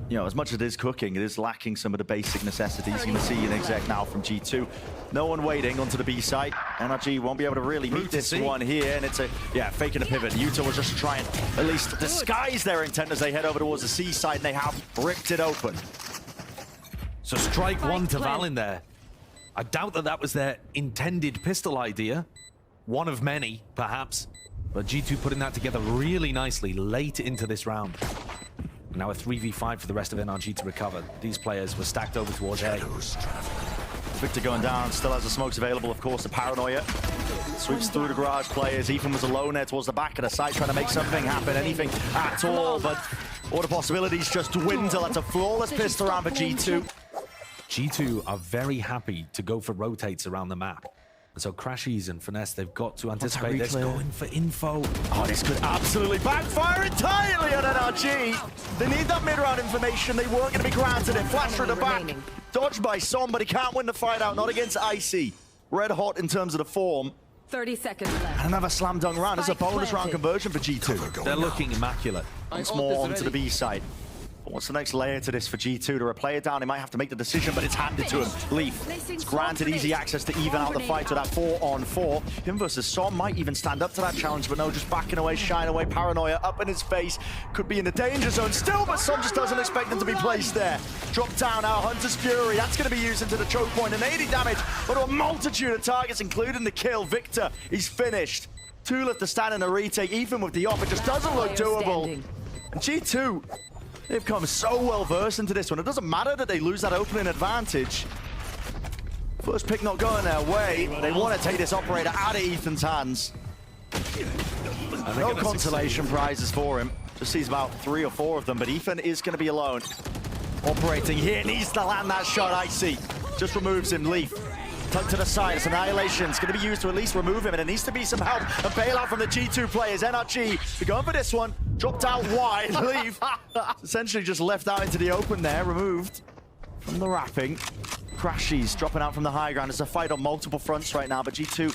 you know, as much as it is cooking, it is lacking some of the basic necessities. You're going to see an exec now from G2. No one waiting onto the B site. NRG won't be able to really meet this one here, and it's faking a pivot. Utah will just try and at least disguise their intent as they head over towards the C side, and they have ripped it open. So strike one to Val in there. I doubt that that was their intended pistol idea. One of many, perhaps. But G2 putting that together really nicely late into this round. Now a 3v5 for the rest of NRG to recover. These players were stacked over towards A. Victor going down, still has the smokes available, of course, the Paranoia. Sweeps through the garage players. Ethan was alone there towards the back of the site, trying to make something happen, anything at all. But all the possibilities just dwindle. That's a flawless pistol round for G2. G2 are very happy to go for rotates around the map. And so Crashies and Finesse, they've got to anticipate this, going for info. Oh, this could absolutely backfire entirely on NRG. They need that mid-round information. They weren't going to be granted it. Flash through the back. Dodged by Som, but he can't win the fight out. Not against Icy. Red hot in terms of the form. 30 seconds left. And another slam dunk round. It's a bonus round conversion for G2. They're looking immaculate. Once more onto the B side. What's the next layer to this for G2? To replay it down, he might have to make the decision, but it's handed to him. Leaf is granted easy access to even out the fight with that 4-on-4. Him versus Som might even stand up to that challenge, but no, just backing away, shying away. Paranoia up in his face. Could be in the danger zone still, but Som just doesn't expect him to be placed there. Drop down now, Hunter's Fury. That's going to be used into the choke point, and 80 damage, but a multitude of targets, including the kill. Victor, he's finished. 2 left to stand in a retake. Even with the off, it just doesn't look doable. And G2, they've come so well versed into this one. It doesn't matter that they lose that opening advantage. First pick not going their way. They want to take this operator out of Ethan's hands. No consolation prizes for him. Just sees about 3 or 4 of them, but Ethan is going to be alone. Operating here, needs to land that shot. Icy just removes him. Leaf tucked to the side. It's Annihilation. It's going to be used to at least remove him, and it needs to be some help. A bailout from the G2 players. NRG, they're going for this one. Dropped out wide. Leaf essentially just left out into the open there. Removed from the wrapping. Crashies dropping out from the high ground. It's a fight on multiple fronts right now, but G2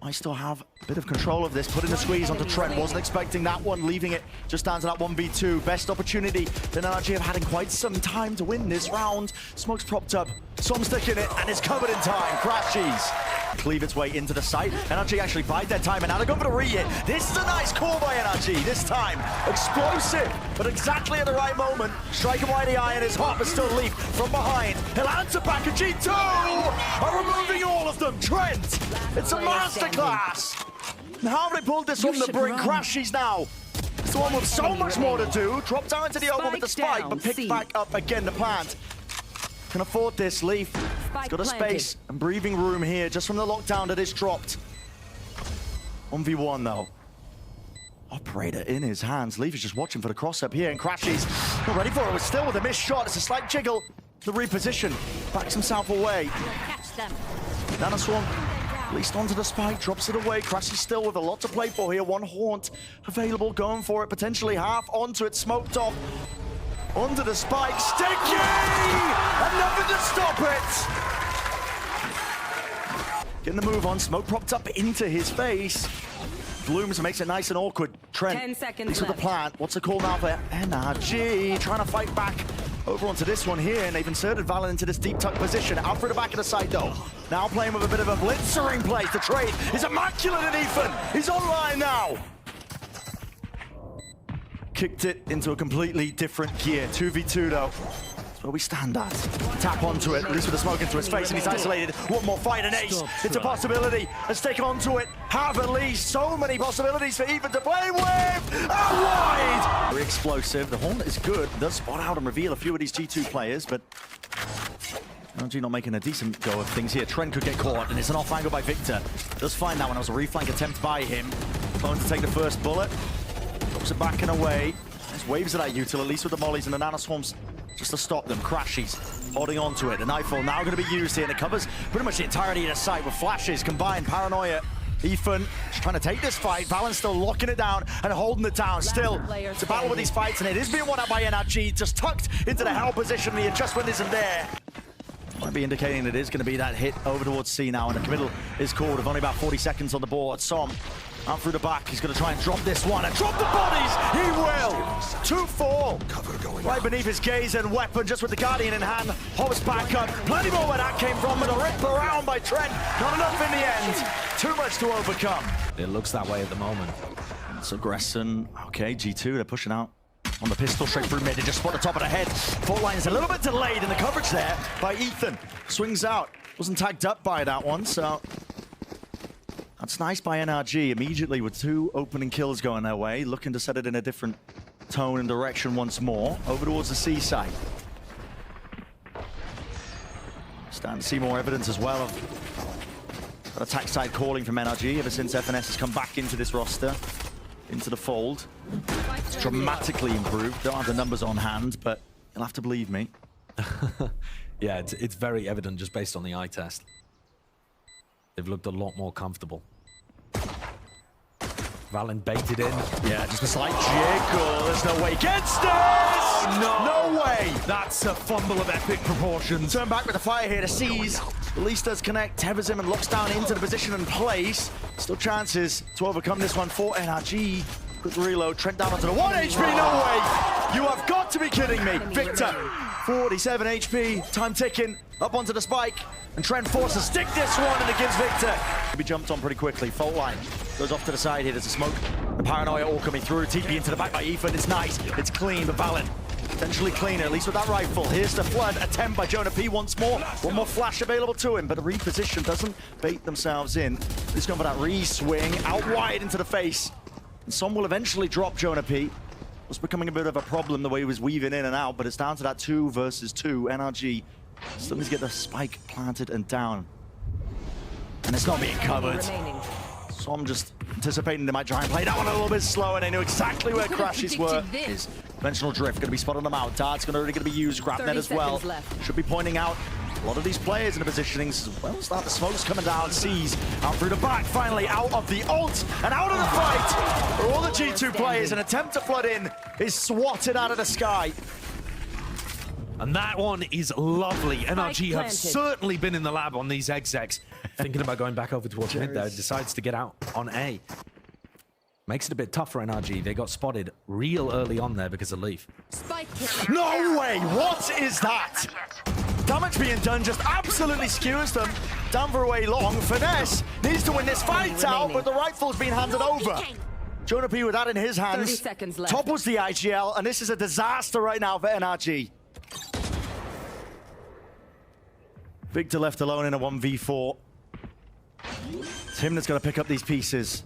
might still have a bit of control of this. Putting the squeeze onto Trent. Wasn't expecting that one. Leaving it just down to that 1v2. Best opportunity that NRG have had in quite some time to win this round. Smoke's propped up. Som sticking it, and it's covered in time. Crashies cleave its way into the site. NRG actually bide their time, and now they're going for the re-hit. This is a nice call by NRG. This time, explosive, but exactly at the right moment. Striking wide the iron is hot, but still Leaf from behind. He'll answer back, and G2 are removing all of them. Trent, it's a masterclass. How have they pulled this from the brink? Crashies now. It's the one with so much more to do. Dropped down into the open with the spike, but picked back up again to plant. Can afford this, Leaf. He's got a space and breathing room here just from the lockdown that is dropped. 1v1 though. Operator in his hands. Leaf is just watching for the cross up here, and Crashies not ready for it. We're still with a missed shot. It's a slight jiggle. The reposition. Backs himself away. Nanoswarm at least onto the spike, drops it away. Crashies still with a lot to play for here. One haunt available, going for it. Potentially half onto it, smoked off. Onto the spike, sticky! And nothing to stop it! Getting the move on, smoke propped up into his face. Blooms makes it nice and awkward. Trent, 10 seconds with the plant. What's the call now for NRG? Trying to fight back over onto this one here, and they've inserted Valorant into this deep tuck position. Out through the back of the site though. Now playing with a bit of a blitzering play. The trade is immaculate in Ethan. He's online now. Kicked it into a completely different gear. 2v2 though. That's where we stand at. Tap onto it, at least with the smoke into his face, and he's isolated. One more fight, and Ace. It's a possibility. Let's take onto it. Have at least so many possibilities for Ethan to play with. Out wide! Very explosive. The horn is good. Does spot out and reveal a few of these G2 players, but NRG not making a decent go of things here. Trent could get caught, and it's an off angle by Victor. Does find that one. It was a reflank attempt by him. Going to take the first bullet. Drops it back and away. There's waves of that util, at least with the mollies and the nanoswarms, just to stop them. Crashies holding on to it. The Nightfall now going to be used here, and it covers pretty much the entirety of the site with flashes combined. Paranoia. Ethan just trying to take this fight. Valorant's still locking it down and holding it down. Still, it's a battle with these fights, and it is being won out by NRG. Just tucked into the hell position. The adjustment isn't there. Might be indicating it is going to be that hit over towards C now, and the committal is called with only about 40 seconds on the board. Som Out through the back, he's going to try and drop this one, and drop the bodies! He will! 2-4! Right beneath his gaze and weapon, just with the Guardian in hand. Hobbs back up, plenty more where that came from, but a rip around by Trent. Not enough in the end. Too much to overcome. It looks that way at the moment. It's Aggression. Okay, G2, they're pushing out on the pistol straight through mid. They just spot the top of the head. Fault line is a little bit delayed in the coverage there by Ethan. Swings out. Wasn't tagged up by that one, so that's nice by NRG. Immediately with 2 opening kills going their way, looking to set it in a different tone and direction once more. Over towards the C side. Starting to see more evidence as well of that attack side calling from NRG ever since FNS has come back into this roster, into the fold. It's dramatically improved. Don't have the numbers on hand, but you'll have to believe me. Yeah, it's very evident just based on the eye test. They've looked a lot more comfortable. Valen baited in. Yeah, just a slight jiggle. There's no way. Gets this! Oh, no! No way! That's a fumble of epic proportions. Turn back with the fire here to seize. Release does connect, tethers him and locks down into the position and place. Still chances to overcome this one for NRG. Quick reload, Trent down onto the 1 HP, no way! You have got to be kidding me. Victor, 47 HP, time ticking, up onto the spike. And Trent forced to stick this one, and it gives Victor. He jumped on pretty quickly. Fault line goes off to the side here. There's a smoke. The paranoia all coming through. TP into the back by Ethan. It's nice. It's clean, but Valen potentially cleaner, at least with that rifle. Here's the flood attempt by Jonah P once more. One more flash available to him, but the reposition doesn't bait themselves in. He's going for that re-swing out wide into the face. And some will eventually drop Jonah P. It was becoming a bit of a problem the way he was weaving in and out, but it's down to that 2 versus 2. NRG still needs to get the spike planted and down. And it's not being covered. So I'm just anticipating they might try and play that one a little bit slow, and they knew exactly where crashes were. His conventional drift going to be spotting them out. Dart's already going to be used. Grabnet as well. Should be pointing out a lot of these players in the positionings as well. Start the smokes coming down. Sees out through the back. Finally out of the ult and out of the fight. For all the G2 players, an attempt to flood in is swatted out of the sky. And that one is lovely. NRG have certainly been in the lab on these execs. Thinking about going back over towards mid there, decides to get out on A. Makes it a bit tough for NRG. They got spotted real early on there because of Leaf. No way! What is that? Damage being done just absolutely skewers them. Down for a way long. Finesse needs to win this fight out, but the rifle's been handed over. Jonah P with that in his hands. 30 seconds left. Topples the IGL, and this is a disaster right now for NRG. Victor left alone in a 1v4. It's him that's going to pick up these pieces.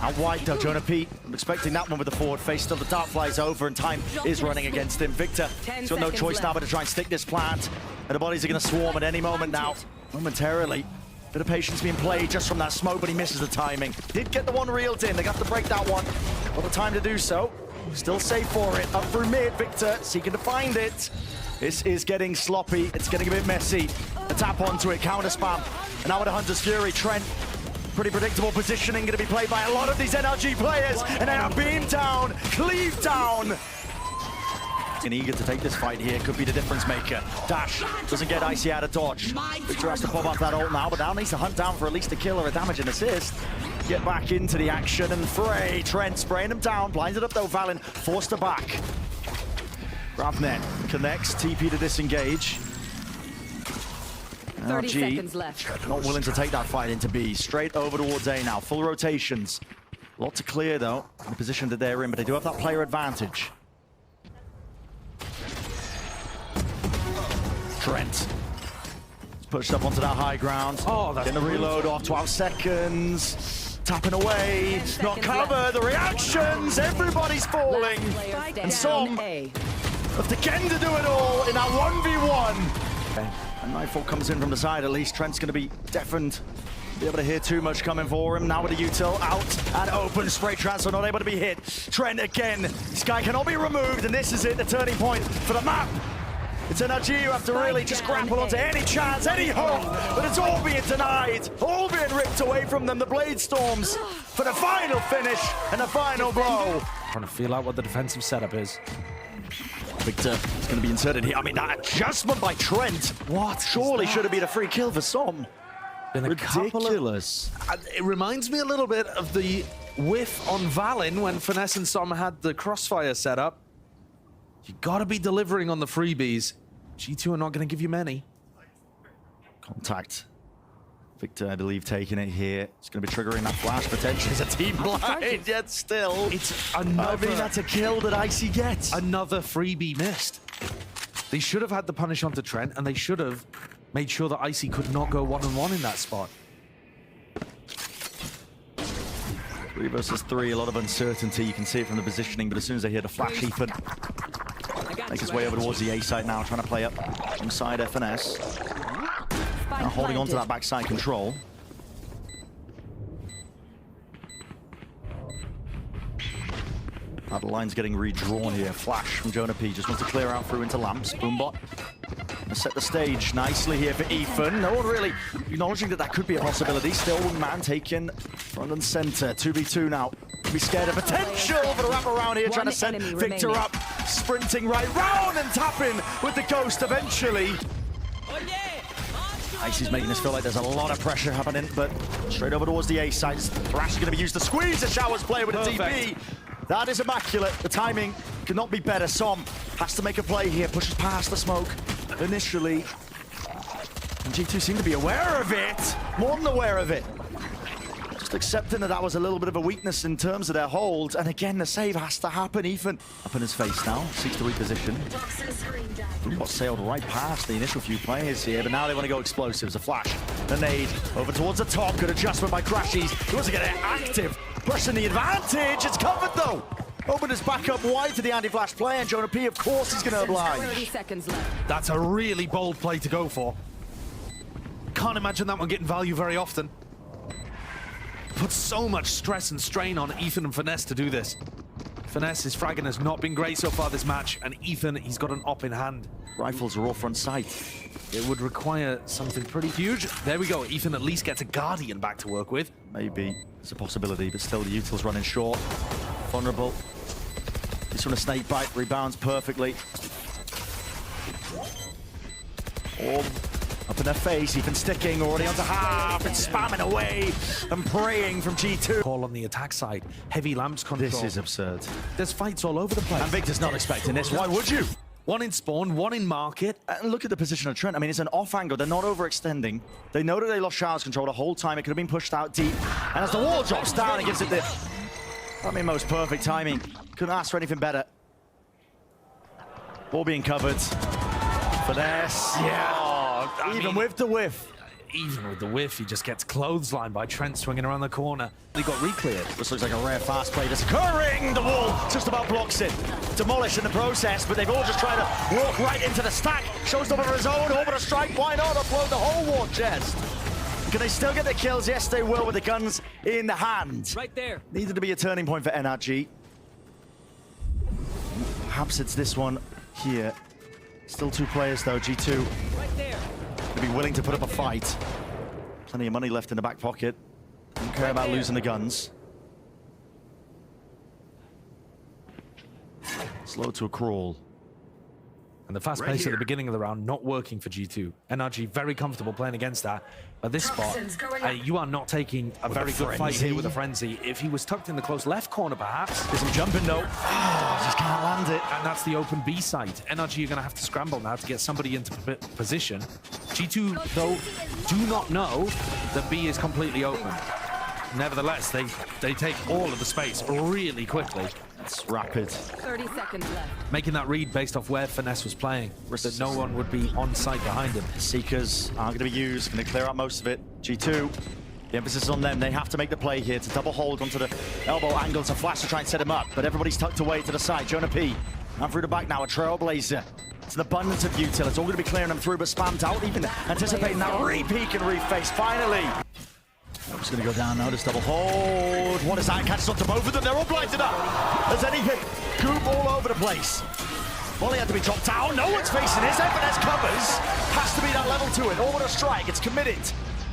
Out wide though, Jonah P. I'm expecting that one with the forward face. Still the dart flies over and time is running against him. Victor, he's got no choice now but to try and stick this plant. And the bodies are going to swarm at any moment now. Momentarily. Bit of patience being played just from that smoke, but he misses the timing. Did get the one reeled in. They got to break that one. Got the time to do so. Still safe for it. Up through mid. Victor seeking to find it. This is getting sloppy. It's getting a bit messy. A tap onto it. Counter spam. And now with a Hunter's Fury. Trent. Pretty predictable positioning going to be played by a lot of these NRG players. And they are beamed down. Cleaved down. And eager to take this fight here. Could be the difference maker. Dash doesn't get Icy out of dodge. Victor has to pop up that ult now, but now needs to hunt down for at least a kill or a damage and assist. Get back into the action and fray. Trent spraying him down. Blinded up though. Valen forced to back. Grabnet connects. TP to disengage. 30 seconds left. Not willing to take that fight into B. Straight over towards A now. Full rotations. A lot to clear though. In the position that they're in, but they do have that player advantage. Trent. Pushed up onto that high ground. Oh, that's getting the reload off. 12 seconds. Tapping away. Not covered. The reactions. Everybody's falling. And some have to get to do it all in that 1v1. Okay. And Nightfall comes in from the side. At least Trent's going to be deafened. Be able to hear too much coming for him. Now with the util out and open. Spray transfer not able to be hit. Trent again. This guy cannot be removed. And this is it. The turning point for the map. It's NRG who have to really just grapple onto any chance, any hope, but it's all being denied, all being ripped away from them. The Blade Storms for the final finish and the final blow. Trying to feel out what the defensive setup is. Victor is going to be inserted here. I mean, that adjustment by Trent. What? Surely should have been a free kill for Som. Been a couple of- Ridiculous. It reminds me a little bit of the whiff a little bit of the whiff on Valin when Finesse and Som had the crossfire set up. You gotta be delivering on the freebies. G2 are not gonna give you many. Contact. Victor, I believe, taking it here. It's going to be triggering that flash potentially as a team blind, yet still. It's another... I mean, that's a kill that Icy gets. Another freebie missed. They should have had the punish onto Trent, and they should have made sure that Icy could not go one-on-one in that spot. 3 versus 3, a lot of uncertainty. You can see it from the positioning, but as soon as they hear the flash, Ethan makes his way over towards the A site now, trying to play up inside FNS. Now holding on to that backside control. Now the line's getting redrawn here. Flash from Jonah P. Just wants to clear out through into Lamps. Boombot. Gonna set the stage nicely here for Ethan. No one really acknowledging that that could be a possibility. Still man taken front and center. 2v2 now. Be scared of potential for the wrap around here, trying to set Victor up. Sprinting right round and tapping with the ghost eventually. Icy's making this feel like there's a lot of pressure happening, but straight over towards the A side. Thrash is going to be used to squeeze the Showers player with a TP. That is immaculate. The timing could not be better. Som has to make a play here, pushes past the smoke initially. And G2 seem to be aware of it, more than aware of it. Just accepting that that was a little bit of a weakness in terms of their hold. And again, the save has to happen. Ethan up in his face now, seeks to reposition. Boombot sailed right past the initial few players here, but now they want to go explosives. A flash, the nade, over towards the top. Good adjustment by Crashies. He wants to get it active, pushing the advantage. It's covered though. Open his back up wide to the anti-flash play, and Jonah P, of course, he's going to oblige. 30 seconds left. That's a really bold play to go for. Can't imagine that one getting value very often. Puts so much stress and strain on Ethan and Finesse to do this. Finesse, his fragging has not been great so far this match, and Ethan, he's got an op in hand. Rifles are all front sight. It would require something pretty huge. There we go. Ethan at least gets a Guardian back to work with. Maybe it's a possibility, but still the util's running short. Vulnerable. This one a snake bite, rebounds perfectly. Orb up in their face, Ethan sticking already onto half and spamming away and praying from G2. Call on the attack side. Heavy lamps control. This is absurd. There's fights all over the place. And Victor's not expecting this. Why would you? One in spawn, one in market. And look at the position of Trent. I mean, it's an off angle. They're not overextending. They know that they lost Showers control the whole time. It could have been pushed out deep. And as the wall drops down, it gives it the... I mean, most perfect timing. Couldn't ask for anything better. Ball being covered. Finesse. Yeah. Even with the whiff. Even with the whiff, he just gets clotheslined by Trent swinging around the corner. He got recleared. This looks like a rare fast play that's occurring. The wall just about blocks it. Demolished in the process, but they've all just tried to walk right into the stack. Showstopper his own, over a strike. Why not upload the whole war chest? Can they still get the kills? Yes, they will with the guns in the hand. Right there. Needed to be a turning point for NRG. Perhaps it's this one here. Still 2 players though, G2. Right there. Gonna be willing to put up a fight. Plenty of money left in the back pocket. Don't care about losing the guns. Slow to a crawl. And the fast pace at the beginning of the round not working for G2. NRG very comfortable playing against that. At this spot, you are not taking a very good fight here with a frenzy. If he was tucked in the close left corner, perhaps. There's some jumping though. Just can't land it. And that's the open B site. NRG are going to have to scramble now to get somebody into position. G2, though, do not know that B is completely open. Nevertheless, they take all of the space really quickly. It's rapid. 30 seconds left. Making that read based off where Finesse was playing, that no one would be on site behind him. Seekers aren't going to be used, going to clear out most of it. G2, the emphasis is on them. They have to make the play here to double hold onto the elbow angle to flash to try and set him up, but everybody's tucked away to the side. Jonah P, and through the back now, a trailblazer. It's an abundance of util. It's all going to be clearing them through, but spammed out, even anticipating that re-peek and reface. Finally. It's going to go down now, this double hold. What is that? Catches onto both of them. They're all blinded up. There's anything. Goop all over the place. Molly had to be dropped down. No one's facing this. FNS covers. Has to be that level to it. Orbital strike. It's committed.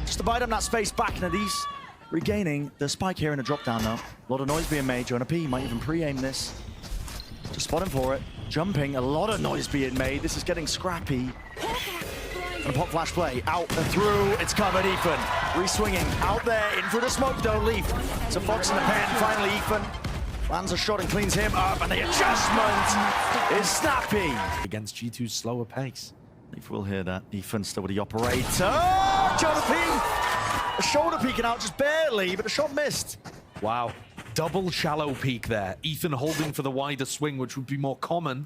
Just to buy them that space back. And Adis regaining the spike here in a drop down now. A lot of noise being made. Jonah P might even pre-aim this. Just spotting for it. Jumping. A lot of noise being made. This is getting scrappy. And pop flash play, out and through, it's covered, Ethan. Re-swinging, out there, in through the smoke though, Leaf. It's a fox in the pen, finally Ethan lands a shot and cleans him up, and the adjustment is snappy. Against G2's slower pace. Leaf will hear that. Ethan still with the operator. Shoulder peek! A shoulder peeking out just barely, but a shot missed. Wow, double shallow peek there. Ethan holding for the wider swing, which would be more common.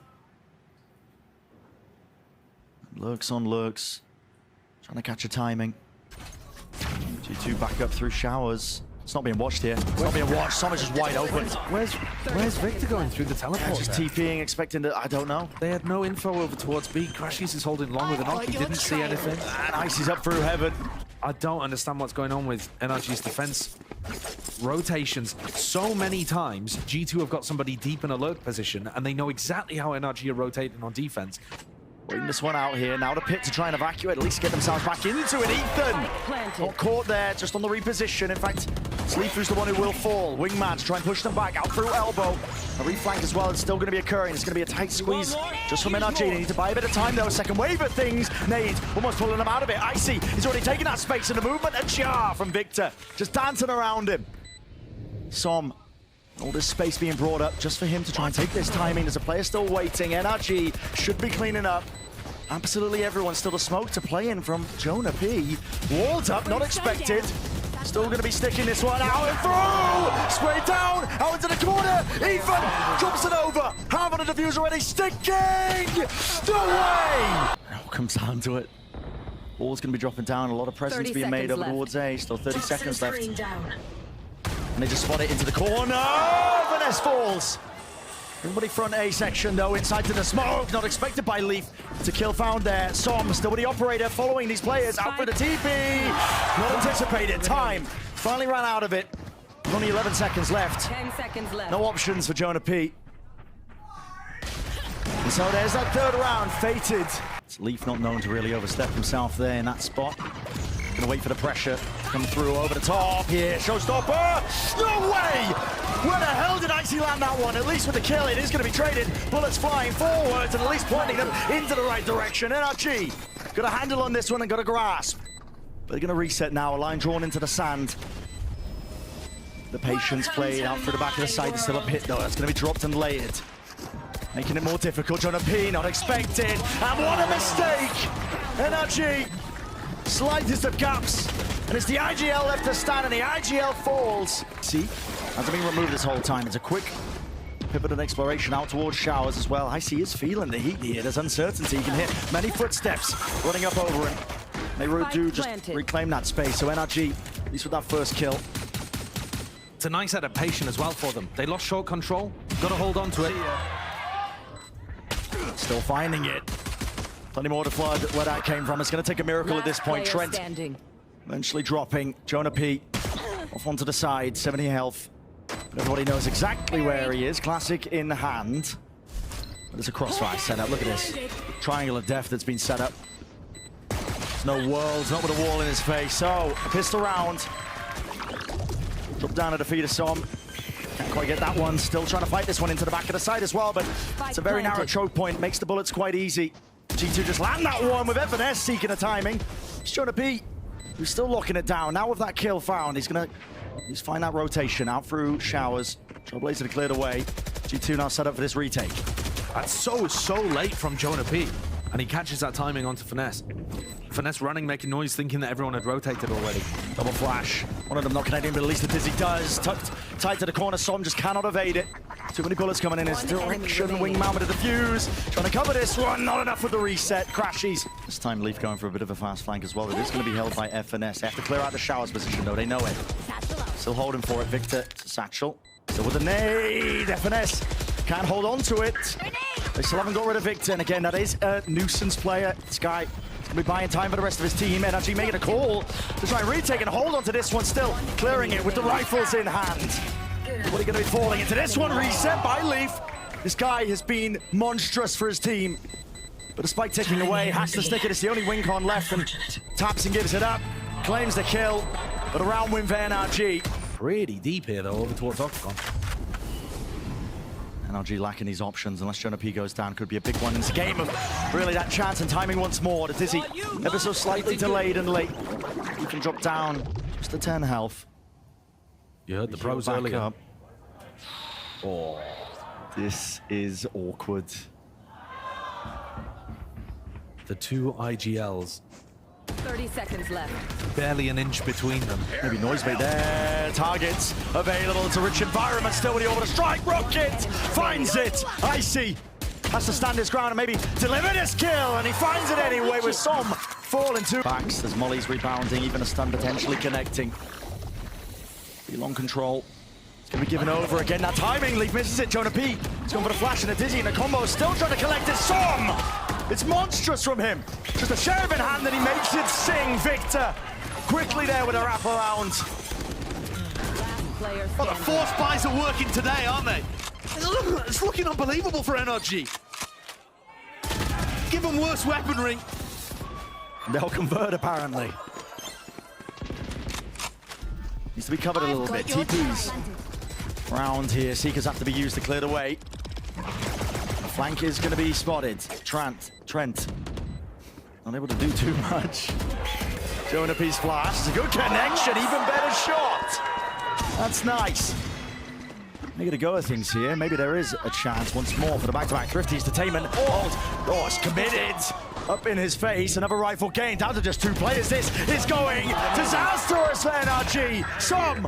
Lurks on lurks. Trying to catch a timing. G2 back up through showers. It's not being watched here. It's not being watched. Someone's just wide open. Where's Victor going through the teleport? Just there? TPing, expecting to, I don't know. They had no info over towards B. Crashies is holding long with an knock. He didn't see anything. And Icy's up through heaven. I don't understand what's going on with NRG's defense rotations. So many times, G2 have got somebody deep in a lurk position, and they know exactly how NRG are rotating on defense. Waiting this one out here. Now the pit to try and evacuate, at least get themselves back into it. Ethan! Not caught there, just on the reposition. In fact, Sleefu's the one who will fall. Wingman to try and push them back, out through elbow. A reflank as well is still going to be occurring. It's going to be a tight squeeze just from NRG. They need to buy a bit of time though. Second wave of things. Nade almost pulling them out of it. Icy is already taking that space in the movement. A jar from Victor, just dancing around him. Som, all this space being brought up just for him to try and take this timing. There's a player still waiting. NRG should be cleaning up. Absolutely everyone still the smoke to play in from Jonah P. Walled up, not expected. Still going to be sticking this one out and through! Straight down, out into the corner. Ethan drops it over. Half on the diffuser already sticking! No way! It all comes down to it. Ball's going to be dropping down. A lot of presence being made over towards A. Still 30 seconds left. And they just spot it into the corner. Vanessa falls. Everybody front A section though, inside to the smoke. Not expected by Leaf to kill found there. Som still with the operator following these players. Out for the TP. Not anticipated. Time finally ran out of it. Only 11 seconds left. 10 seconds left. No options for Jonah P. And so there's that third round fated. It's Leaf not known to really overstep himself there in that spot. Gonna wait for the pressure to come through over the top here. Showstopper! No way! Where the hell did Icy land that one? At least with the kill, it is gonna be traded. Bullets flying forwards and at least pointing them into the right direction. NRG got a handle on this one and got a grasp. But they're gonna reset now. A line drawn into the sand. The patience played out through the back of the side. It's still a pit though. That's gonna be dropped and layered. Making it more difficult. Jonah P, not expected. And what a mistake! NRG. Slightest of gaps, and it's the IGL left to stand, and the IGL falls. See, hasn't been removed this whole time. It's a quick pivot and exploration out towards showers as well. Icy is feeling the heat here. There's uncertainty. You can hear many footsteps running up over him. They do just reclaim that space. So NRG, at least with that first kill. It's a nice adaptation as well for them. They lost short control. Got to hold on to it. Still finding it. Plenty more to flood where that came from. It's going to take a miracle at this point. Trent eventually dropping. Jonah P off onto the side, 70 health. But everybody knows exactly where he is. Classic in hand. But there's a crossfire set up. Look at this. Triangle of death that's been set up. There's no worlds, not with a wall in his face. So, a pistol round. Drop down at the feet of Som. Can't quite get that one. Still trying to fight this one into the back of the side as well. But it's a very narrow choke point. Makes the bullets quite easy. G2 just land that one with FNS seeking a timing. It's Jonah P, who's still locking it down. Now with that kill found, he's gonna find that rotation out through showers. Trailblazer to clear the way. G2 now set up for this retake. That's so late from Jonah P. And he catches that timing onto Finesse. Finesse running, making noise, thinking that everyone had rotated already. Double flash. One of them not connecting, but at least the Dizzy does. Tucked tight to the corner. Som just cannot evade it. Too many bullets coming in his direction. Wingman with the defuse. Trying to cover this one. Not enough with the reset. Crashies. This time Leaf going for a bit of a fast flank as well. It is going to be held by FNS. They have to clear out the showers position though. They know it. Still holding for it. Victor to Satchel. Still with the nade. FNS can't hold on to it. They still haven't got rid of Victor. And again, that is a nuisance player. This guy will be buying time for the rest of his team. NRG making a call to try and retake and hold on to this one. Still clearing it with the rifles in hand. What are you going to be falling into this one? Reset by Leaf. This guy has been monstrous for his team. But despite taking away, has to stick it. It's the only win con left and taps and gives it up. Claims the kill. But a round win for NRG. Pretty deep here though, over towards Octagon. NRG lacking these options. Unless Jonah P goes down, could be a big one. It's a game of really that chance and timing once more. The Dizzy ever so slightly delayed and late. You can drop down just to 10 health. You heard the pros Back earlier. up. Oh, this is awkward. The two IGLs. 30 seconds left. Barely an inch between them. Maybe Noisebait there. Targets available. It's a rich environment still with the order strike. Rocket finds it. Icy has to stand his ground and maybe deliver this kill. And he finds it anyway with Som falling to backs as Molly's rebounding. Even a stun potentially connecting. Be long control. It's going to be given over again. That timing. Leaf misses it. Jonah P. He's going for the flash and a Dizzy and a combo. Still trying to collect it. Som! It's monstrous from him. Just a sheriff in hand and he makes it sing. Victor quickly there with a wraparound. Well, the force buys are working today, aren't they? It's looking unbelievable for NRG. Give them worse weaponry. They'll convert apparently. Needs to be covered a little bit. TP's round here. Seekers have to be used to clear the way. The flank is going to be spotted. Trent. Not able to do too much. Jonah P's flash. It's a good connection. Even better shot. That's nice. Making a go of things here. Maybe there is a chance once more for the back-to-back Thrifty's detainment. Oh, it's committed. Up in his face. Another rifle gain. Down to just two players. This is going disastrous for NRG. Som.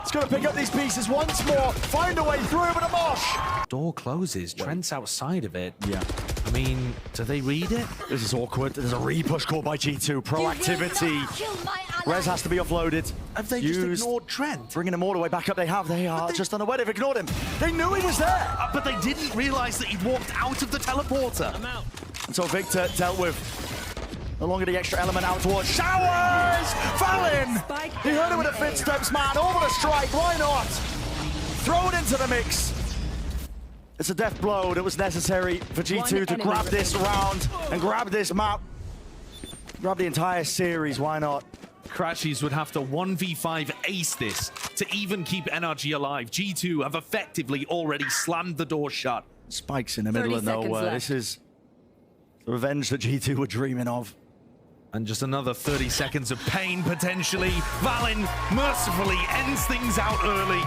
It's going to pick up these pieces once more. Find a way through with a mosh. Door closes. Trent's outside of it. Yeah. I mean, do they read it? This is awkward. There's a re-push call by G2. Proactivity. Rez has to be offloaded. Have they just ignored Trent? Bringing him all the way back up. They have. They are just unaware. They've ignored him. They knew he was there. But they didn't realize that he'd walked out of the teleporter. I'm out. And so Victor dealt with no longer the extra element out towards Showers! Fallon! He heard it with a footsteps, man. Over the strike. Why not? Throw it into the mix. It's a death blow that was necessary for G2 to grab this round and grab this map. Grab the entire series. Why not? Crashies would have to 1v5 ace this to even keep NRG alive. G2 have effectively already slammed the door shut. Spikes in the middle of 30 seconds nowhere. left. This is the revenge that G2 were dreaming of. And just another 30 seconds of pain, potentially. Valin mercifully ends things out early.